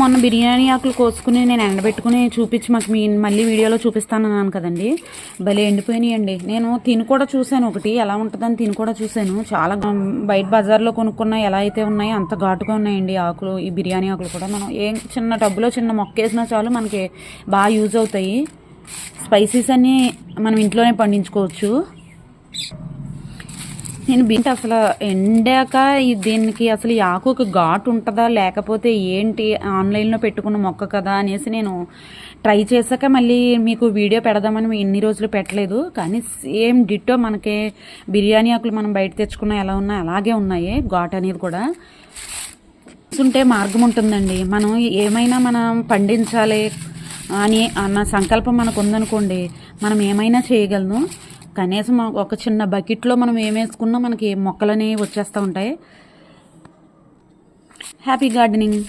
మొన్న బిర్యానీ ఆకులు కోసుకుని నేను ఎండబెట్టుకుని చూపించి మాకు మళ్ళీ వీడియోలో చూపిస్తానన్నాను కదండి. భలే ఎండిపోయినాయండి. నేను తిని కూడా చూశాను, ఒకటి ఎలా ఉంటుందని తిని కూడా చూశాను. చాలా బయట బజార్లో కొనుక్కున్న ఎలా అయితే ఉన్నాయో అంత ఘాటుగా ఉన్నాయండి ఆకులు. ఈ బిర్యానీ ఆకులు కూడా మనం ఏం చిన్న టబ్బులో చిన్న మొక్క వేసినా చాలు మనకి బాగా యూజ్ అవుతాయి. స్పైసీస్ అన్నీ మనం ఇంట్లోనే పండించుకోవచ్చు. నేను అసలు ఎండాక దీనికి అసలు ఈ ఆకుకి ఘాటు ఉంటుందా లేకపోతే ఏంటి, ఆన్లైన్లో పెట్టుకున్న మొక్క కదా అనేసి నేను ట్రై చేశాక మళ్ళీ మీకు వీడియో పెడదామని ఎన్ని రోజులు పెట్టలేదు. కానీ సేమ్ డిట్టో మనకి బిర్యానీ ఆకులు మనం బయట తెచ్చుకున్న ఎలా ఉన్నాయి అలాగే ఉన్నాయి. ఘాటు అనేది కూడా ఉంటే మార్గం ఉంటుందండి. మనం ఏమైనా మనం పండించాలి అని అన్న సంకల్పం మనకు ఉందనుకోండి, మనం ఏమైనా చేయగలను. కనీసం ఒక చిన్న బకెట్లో మనం ఏమేసుకున్నా మనకి మొక్కలనేవి వచ్చేస్తూ ఉంటాయి. Happy gardening.